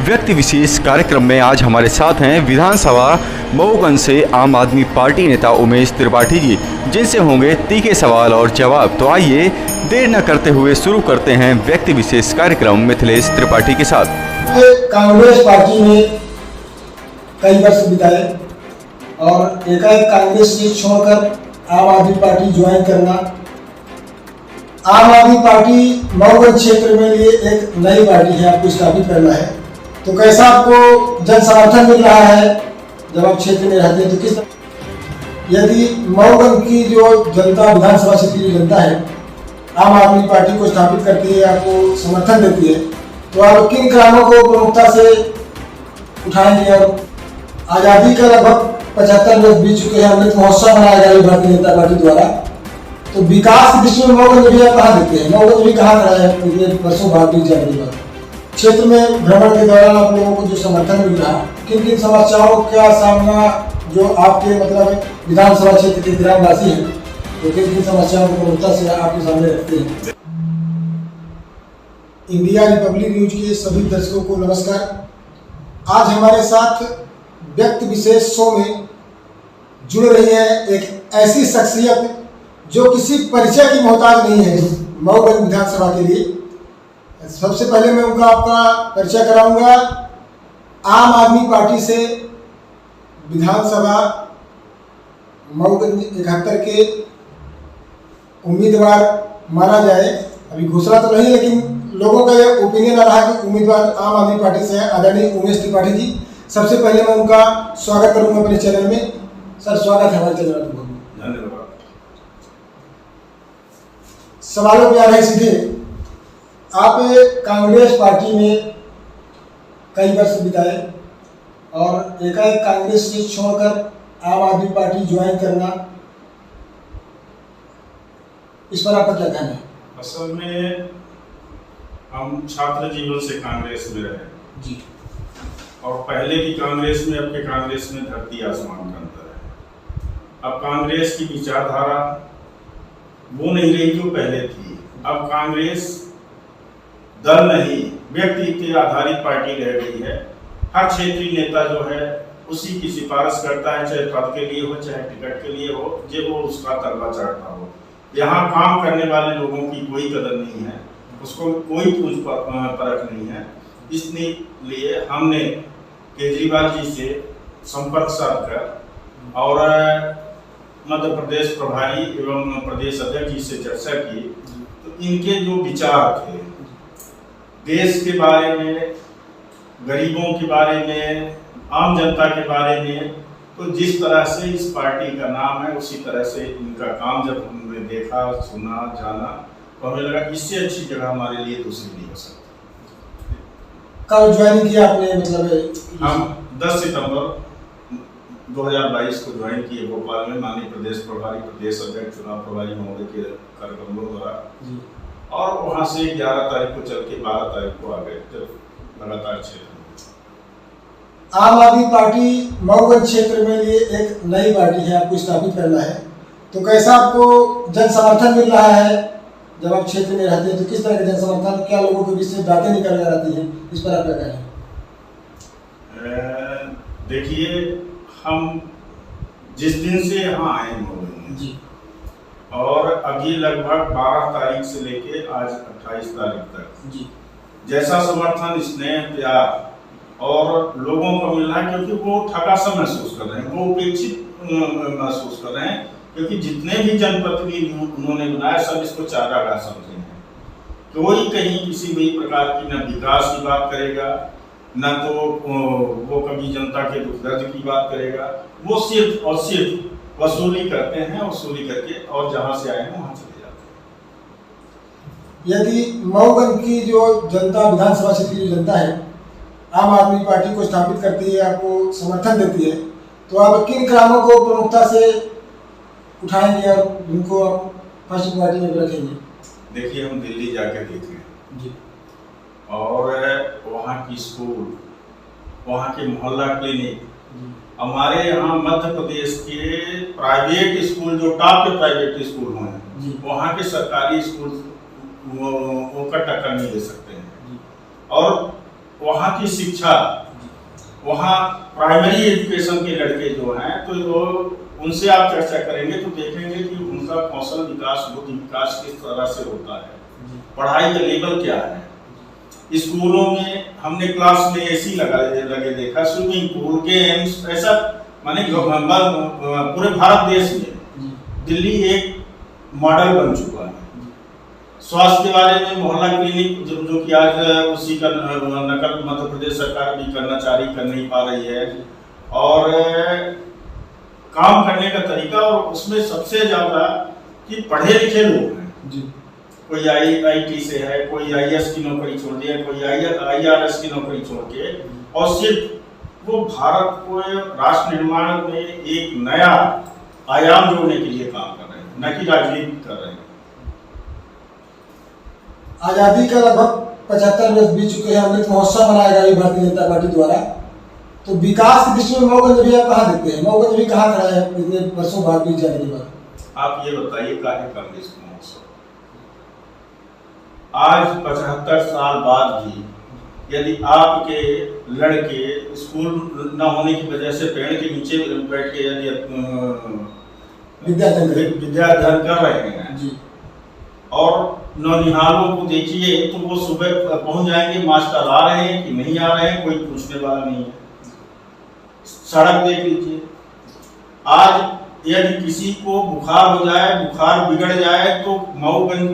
व्यक्ति विशेष कार्यक्रम में आज हमारे साथ हैं विधानसभा मऊगंज से आम आदमी पार्टी नेता उमेश त्रिपाठी जी, जिनसे होंगे तीखे सवाल और जवाब। तो आइए देर न करते हुए शुरू करते हैं व्यक्ति विशेष कार्यक्रम मिथिलेश त्रिपाठी के साथ। कांग्रेस पार्टी में कई वर्ष बिताए और एकाएक कांग्रेस से छोड़कर आम आदमी पार्टी ज्वाइन करना, आम आदमी पार्टी मऊगंज क्षेत्र में ये एक नई पार्टी है, आपको स्थापित करना है। तो कैसा आपको जन समर्थन मिल रहा है जब आप क्षेत्र में रहते हैं? तो किस यदि मऊगंज की जो जनता, विधानसभा क्षेत्र की जनता है, आम आदमी पार्टी को स्थापित करती है, आपको समर्थन देती है, तो आप किन कामों को प्रमुखता से उठाएंगे? और आज़ादी का लगभग 75 वर्ष बीत चुके हैं, अमृत महोत्सव मनाया गया भारतीय जनता पार्टी द्वारा। तो विकास की दृष्टि में मऊगंज भी आप कहाँ देते हैं? मऊगंज भी कहाँ खड़ा है इतने वर्षों बाद बीत जाने के बाद? क्षेत्र में भ्रमण के दौरान आप लोगों को जो समर्थन मिल रहा है, किन किन समस्याओं का सामना जो आपके मतलब विधानसभा क्षेत्र के ग्रामवासी हैं, तो किन किन समस्याओं को प्रमुखता से आपके सामने रखते हैं? इंडिया रिपब्लिक न्यूज के सभी दर्शकों को नमस्कार। आज हमारे साथ व्यक्ति विशेष शो में जुड़ रही है एक ऐसी शख्सियत जो किसी परिचय की मोहताज नहीं है मऊगंज विधानसभा के लिए। सबसे पहले मैं उनका आपका परिचय कराऊंगा। आम आदमी पार्टी से विधानसभा मऊगंज 71 के उम्मीदवार माना जाए, अभी घोषणा तो नहीं, लेकिन लोगों का यह ओपिनियन आ रहा है कि उम्मीदवार आम आदमी पार्टी से है आदरणीय उमेश त्रिपाठी जी। सबसे पहले मैं उनका स्वागत करूंगा अपने चैनल में। सर, स्वागत है हमारे चैनल में। धन्यवाद। सवालों पे आ रहे सीधे। आप कांग्रेस पार्टी में कई वर्ष बिताए और एकाएक कांग्रेस से छोड़कर आम आदमी पार्टी ज्वाइन करना, इस पर आपका क्या कहना है? असल में हम छात्र जीवन से कांग्रेस में रहे जी, और पहले की कांग्रेस में अब के कांग्रेस में धरती आसमान का अंतर है। अब कांग्रेस की विचारधारा वो नहीं रही जो पहले थी। अब कांग्रेस दल नहीं, व्यक्ति के आधारित पार्टी रह गई है। हर क्षेत्रीय नेता जो है उसी की सिफारिश करता है, चाहे पद के लिए हो चाहे टिकट के लिए हो, जो वो उसका तलबा चढ़ता हो। यहाँ काम करने वाले लोगों की कोई कदर नहीं है, उसको कोई पूछ परख नहीं है। इसलिए हमने केजरीवाल जी से संपर्क साध कर और मध्य प्रदेश प्रभारी एवं प्रदेश अध्यक्ष जी से चर्चा की। तो इनके जो विचार थे देश के बारे में, गरीबों के बारे में, आम जनता के बारे में, तो जिस तरह से इस पार्टी का नाम है उसी तरह से इनका काम जब हमने देखा, सुना, जाना, तो हमें लगा इससे अच्छी जगह हमारे लिए दूसरी नहीं हो सकती। कब ज्वाइन किया आपने? मतलब हम 10 सितंबर 2022 को ज्वाइन किए भोपाल में माननीय प्रदेश प्रभारी, प्रदेश अध्यक्ष, चुनाव प्रभारी महोदय के कार्यक्रमों द्वारा, और वहाँ से 11 तारीख को चल के 12 तारीख को आ गए, जब लगातार क्षेत्र। आम आदमी पार्टी मऊगंज क्षेत्र में ये एक नई पार्टी है, आपको स्थापित करना है। तो कैसा आपको जन समर्थन मिल रहा है जब आप क्षेत्र में रहते हैं? तो किस तरह का जन समर्थन, क्या लोगों के बीच से बातें निकल कर आती हैं, इस पर आप क्या कहें? देखिए, हम जिस दिन से यहाँ आए मऊगंज जी, और अभी लगभग 12 तारीख से लेके आज 28 तारीख तक जी, जैसा समर्थन, स्नेह, प्यार और लोगों को मिल रहा है, क्योंकि वो ठगा सा महसूस कर रहे हैं, वो उपेक्षित महसूस कर रहे हैं, क्योंकि जितने भी जनप्रतिनिधि उन्होंने बनाया सब इसको चारागाह समझे हैं। कोई कहीं किसी भी प्रकार की न विकास की बात करेगा, न तो वो कभी जनता के दुख दर्द की बात करेगा। वो सिर्फ और सिर्फ वसूली करते हैं, वसूली करके और जहाँ से आए हैं वहाँ चले जाते हैं। यदि मऊगंज की जो जनता, विधानसभा क्षेत्र की जनता है, आम आदमी पार्टी को स्थापित करती है, आपको समर्थन देती है, तो आप किन कामों को प्रमुखता से उठाएंगे और उनको आप फर्स्ट पार्टी में रखेंगे? देखिए, हम दिल्ली जाके देखे जी, और वहाँ की स्कूल, वहाँ के मोहल्ला क्लिनिक, हमारे यहाँ मध्य प्रदेश के प्राइवेट स्कूल जो टॉप के प्राइवेट स्कूल हैं, वहाँ के सरकारी स्कूल वो का टक्कर नहीं ले सकते हैं। और वहाँ की शिक्षा, वहाँ प्राइमरी एजुकेशन के लड़के जो हैं, तो वो उनसे आप चर्चा करेंगे तो देखेंगे कि उनका कौशल विकास, बुद्धि विकास किस तरह से होता है, पढ़ाई का लेवल क्या है। स्कूलों में हमने क्लास में एसी लगे देखा, स्विमिंग पूल, गेम्स, ऐसा माने पूरे भारत देश में दिल्ली एक मॉडल बन चुका है। स्वास्थ्य के बारे में मोहल्ला क्लिनिक जो कि आज उसी का नकल मध्य प्रदेश सरकार भी कर नहीं पा रही है, और काम करने का तरीका, और उसमें सबसे ज्यादा कि पढ़े लिखे लोग हैं जी। कोई आईटी से है, कोई आईएएस की नौकरी छोड़ दिया, कोई आईआरएस की नौकरी छोड़ के, और सिर्फ वो भारत को राष्ट्र निर्माण में एक नया आयाम जोड़ने के लिए काम कर रहे हैं, न कि राजनीति कर रहे हैं। आजादी का लगभग 75 वर्ष बीत चुके हैं, अमृत महोत्सव मनाया गया भारतीय जनता पार्टी द्वारा, तो विकास की दृष्टि में मऊगंज भी आप कहाँ देते हैं? मऊगंज भी कहाँ खड़ा है इतने वर्षों बाद बीत जाने के बाद? आप ये बताइए, काहे कांग्रेस महोत्सव? आज 75 साल बाद भी यदि आपके लड़के स्कूल न होने की वजह से पेड़ के नीचे बैठ के यदि विद्याध्ययन कर रहे हैं जी, और नौनिहालों को देखिए तो वो सुबह पहुंच जाएंगे, मास्टर आ रहे हैं कि नहीं आ रहे हैं, कोई पूछने वाला नहीं है। सड़क देख लीजिए, आज यदि किसी को बुखार हो जाए, बुखार बिगड़ जाए, तो मऊगंज,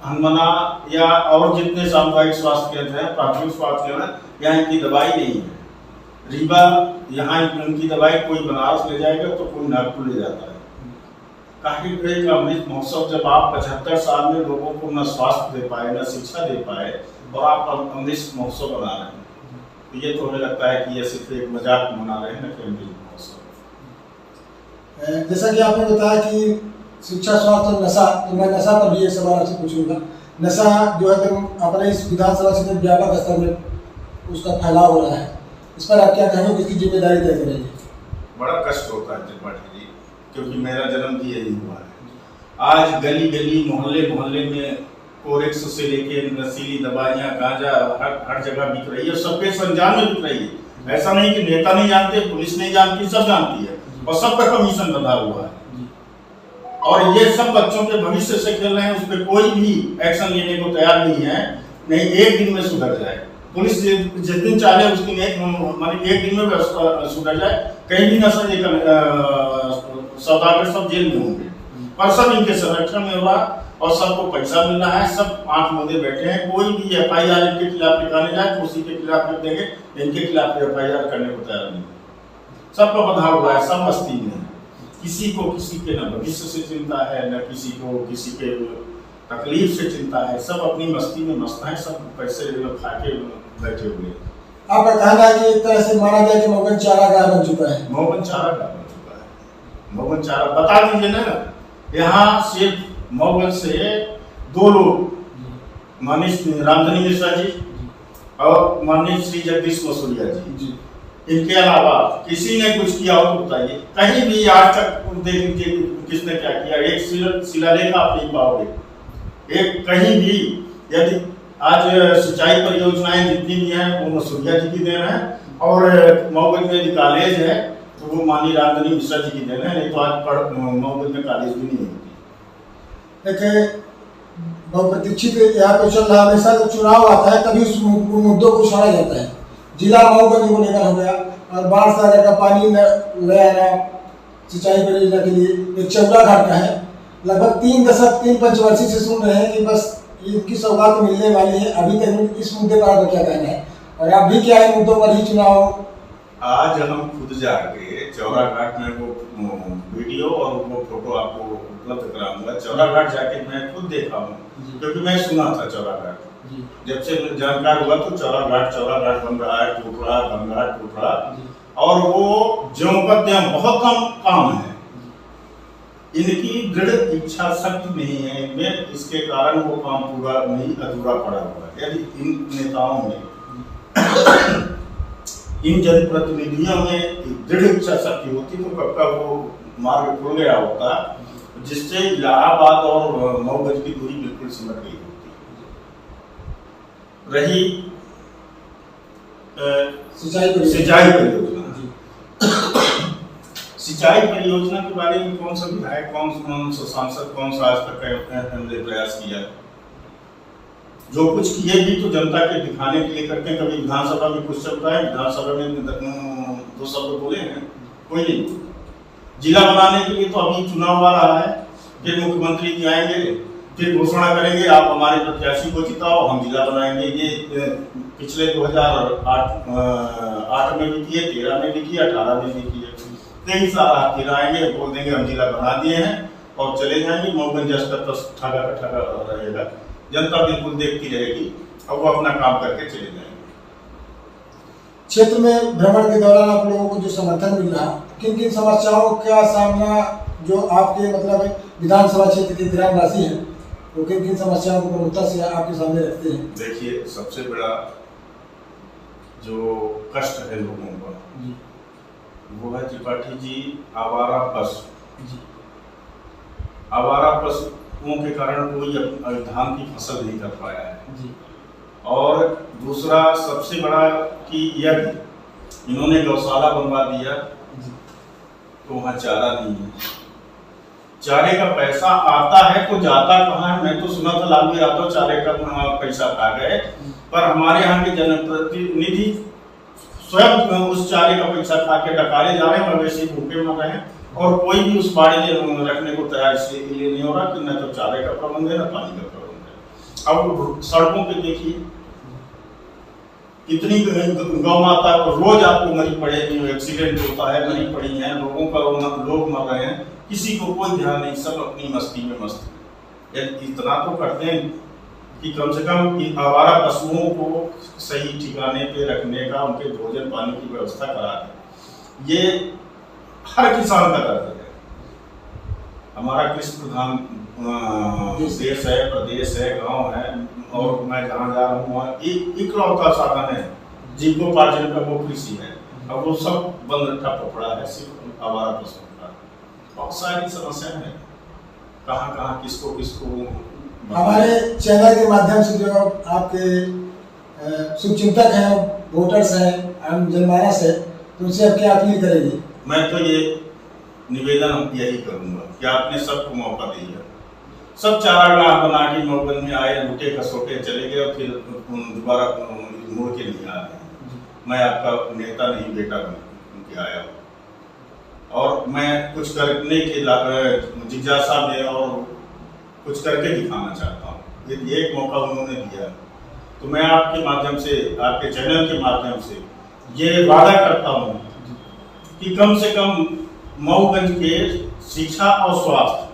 हनुमाना या और जितने सामुदायिक स्वास्थ्य केंद्र हैं, प्राथमिक स्वास्थ्य केंद्र, यहाँ इनकी दवाई नहीं है। रीवा, यहाँ उनकी दवाई कोई बनारस ले जाएगा तो कोई नागपुर ले जाता है। काफी का अमृत महोत्सव, जब आप 75 साल में लोगों को न स्वास्थ्य दे पाए, न शिक्षा दे पाए, और आप अमृत महोत्सव बना रहे हैं, तो ये तो हमें लगता है कि ये सिर्फ एक मजाक मना रहे हैं, न कि अमृत महोत्सव। जैसा कि आपने बताया कि शिक्षा, स्वास्थ्य और नशा, तो मैं नशा पर भी एक सवाल आपसे पूछूंगा। नशा जो है तो अपने इस विधानसभा से व्यापक स्तर में उसका फैलाव हो रहा है, इस पर आप क्या कहेंगे, किसकी जिम्मेदारी तय करेंगे? बड़ा कष्ट होता है त्रिपाठी जी, क्योंकि मेरा जन्म भी यही हुआ है। आज गली गली, मोहल्ले मोहल्ले में कोरेक्स से लेके नशीली दवाइयाँ, गांजा हर जगह बिक रही है, सबके संज्ञान में बिक रही है। ऐसा नहीं कि नेता नहीं जानते, पुलिस नहीं जानती, सब जानती है, और सबका कमीशन बंधा हुआ है। और ये सब बच्चों के भविष्य से खेल रहे हैं, उस पर कोई भी एक्शन लेने को तैयार नहीं है। नहीं एक दिन में सुधर जाए, पुलिस जिस दिन चाहे उस दिन एक दिन में सुधर जाए। कहीं भी नशा सौदागर सब जेल में होंगे, पर सब इनके संरक्षण में हुआ, और सबको पैसा मिल रहा है, सब आंख मूंदे बैठे हैं। कोई भी एफआईआर इनके खिलाफ निकाले जाए तो उसी के खिलाफ लिख देंगे, इनके खिलाफ एफआईआर करने को तैयार नहीं। सबका बंधा हुआ है, सब मस्ती में है। किसी को किसी के न भविष्य से चिंता है, न किसी को किसी के तकलीफ से चिंता है, सब अपनी मस्ती में मस्त हैं, सब पैसे खा के बैठे हुए। आपका कहना है कि एक तरह से माना जाए कि मऊगंज चारागाह बन चुका है? मऊगंज चारागाह बन चुका है। मऊगंज चारा बता दीजिए ना, यहाँ सिर्फ मऊगंज से 2 लोग, माननीय रामधनी मिश्रा जी और माननीय श्री जगदीश मसूरिया जी, इनके अलावा किसी ने कुछ किया हो तो बताइए। कहीं भी आज तक देख लीजिए किसने क्या किया, एक शिलालेख आप नहीं पाओगे। एक कहीं भी यदि आज सिंचाई परियोजनाएं जितनी भी हैं वो मसूरिया जी की देन है, और मऊगंज में कॉलेज है तो वो माननीय रामधनी मिश्रा जी की देन है, नहीं तो आज मऊगंज में कॉलेज भी नहीं होती। देखिए बहुप्रतीक्षित यहाँ पे चल रहा, हमेशा जब चुनाव आता है तभी उस मुद्दों को उछाला जाता है। जिला मऊगंज को लेकर हो गया, और बाढ़ सागर का पानी ले आना सिंचाई परियोजना के लिए, एक चौड़ा घाट का है। लगभग 3 पंचवर्षीय से सुन रहे हैं कि बस इनकी सौगात मिलने वाली है। अभी तक इस मुद्दे पर आपका क्या कहना है, और आप भी क्या है मुद्दों पर ही चुनाव? आज हम खुद जाके चौड़ा घाट में वो वीडियो और वो फोटो आपको उपलब्ध कराऊंगा। चौड़ा घाट जाके मैं खुद देखा हूँ, क्योंकि मैं सुना था चौड़ा घाट, जब से जानकार हुआ तो चौड़ा घाट बन रहा है, टूट रहा, और वो ज्यों का त्यों बहुत कम काम है। इनकी दृढ़ इच्छा शक्ति नहीं है इनमें, इसके कारण वो काम पूरा नहीं, अधूरा पड़ा हुआ है। यदि इन नेताओं में इन जनप्रतिनिधियों में दृढ़ इच्छा शक्ति होती तो कब का वो मार्ग खुल गया होता, जिससे इलाहाबाद और मऊगंज की दूरी बिल्कुल सिमट गई होती। रही सिंचाई परियोजना। सिंचाई परियोजना सिंचाई परियोजना के बारे में कौन सा विधायक, कौन सा सांसद, कौन सा आज तक हमने प्रयास किया? जो कुछ किए भी तो जनता के दिखाने के लिए करते हैं। कभी विधानसभा में कुछ चलता है, विधानसभा में 2 शब्द बोले हैं, कोई नहीं। जिला बनाने के लिए तो अभी चुनाव आ रहा है, फिर मुख्यमंत्री जी आएंगे, फिर घोषणा करेंगे आप हमारे प्रत्याशी को जिताओ, हम जिला बनाएंगे। ये पिछले 2008 में भी किए, 13 में भी किए, 18 में भी किए। 23 साल फिर आएंगे, बोल देंगे हम जिला बना दिए हैं और चले जाएंगे। मऊगंज तक ठगा का ठगा रहेगा, जनता बिल्कुल देखती रहेगी और वो अपना काम करके चले जाएंगे। क्षेत्र में भ्रमण के दौरान आप लोगों को जो समर्थन मिल रहा, किन किन समस्याओं का सामना जो आपके मतलब विधानसभा क्षेत्र के ग्रामवासी हैं, वो किन किन समस्याओं को प्रमुखता से आपके सामने रखते हैं? देखिए, सबसे बड़ा जो कष्ट है लोगों का वो है त्रिपाठी जी आवारा पशु। आवारा पशुओं के कारण कोई धान की फसल नहीं कर पाया है। और दूसरा सबसे बड़ा कि यह इन्होंने गौशाला बनवा दिया तो वहाँ चारा नहीं है। चारे का पैसा आता है तो जाता कहाँ है? मैं तो सुना था लालू यादव चारे का पैसा खा गए, पर हमारे यहाँ के जनप्रतिनिधि स्वयं उस चारे का पैसा खा के डकारे जा रहे हैं, मवेशी भूखे मर रहे हैं और कोई भी उस बाड़ी में रखने को तैयार इसलिए नहीं हो रहा कि न तो चारे का प्रबंध है न पानी का प्रबंध है। अब सड़कों पे देखिए कितनी गौ माता रोज आपको मरी पड़ेगी, एक्सीडेंट होता है, मरी पड़ी हैं, लोग मर रहे हैं, किसी को कोई ध्यान नहीं, सब अपनी मस्ती में मस्त। इतना तो करते हैं कि कम से कम आवारा पशुओं को सही ठिकाने पे रखने का, उनके भोजन पानी की व्यवस्था करा दें। ये हर किसान का कर्तव्य है। हमारा कृषि प्रधान देश है, प्रदेश है, गांव है और मैं जहाँ जा रहा हूँ वहाँ इकलौता साधन है जीविकोपार्जन का वो कृषि है। अब वो सब बंद रखा पड़ा है सिर्फ आवारा पशुओं का। बहुत सारी समस्याएं हैं, कहाँ कहाँ किसको किसको। हमारे चैनल के माध्यम से जो आपके शुभचिंतक हैं, वोटर्स हैं, आम जनमानस है, तो उनसे आप क्या अपील करेंगे? मैं तो ये निवेदन यही करूंगा कि आपने सबको मौका दिया, सब चारागाह बना के मऊगंज में आए, लूटे खसोटे चले गए और फिर दोबारा मुड़ के नहीं आ रहे। मैं आपका नेता नहीं, बेटा बन के आया और मैं कुछ करने की जिज्ञासा में और कुछ करके दिखाना चाहता हूँ। ये एक मौका उन्होंने दिया तो मैं आपके माध्यम से, आपके चैनल के माध्यम से ये वादा करता हूँ कि कम से कम मऊगंज के शिक्षा और स्वास्थ्य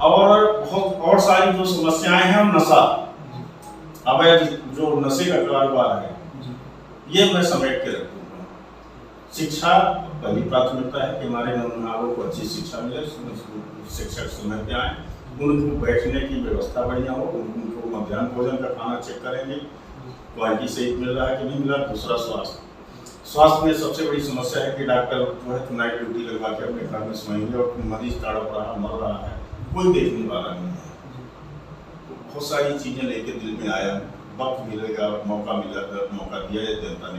और बहुत और सारी जो समस्याएं हैं, नशा, अवैध जो नशे का कारोबार है, ये मैं समेट के रखूंगा। शिक्षा पहली प्राथमिकता है कि हमारे नौजवानों को अच्छी शिक्षा मिले, शिक्षक समय पे आए, उनको बैठने की व्यवस्था बढ़िया हो, उनको मध्याह्न भोजन का खाना चेक करेंगे क्वालिटी सही मिल रहा है कि नहीं मिल रहा। दूसरा स्वास्थ्य में सबसे बड़ी समस्या है कि डॉक्टर जो है नाइट ड्यूटी लगवा के अपने घर में सोएंगे और मरीज तड़प रहा, मर रहा है, कोई देखने वाला नहीं है। बहुत सारी चीजें लेके दिल में आया, वक्त मिलेगा, मौका मिलेगा, मौका दिया है जनता ने।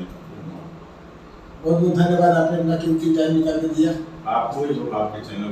बहुत बहुत धन्यवाद, आपने अपना कीमती टाइम निकाल के दिया। आपको ही, जो आपके चैनल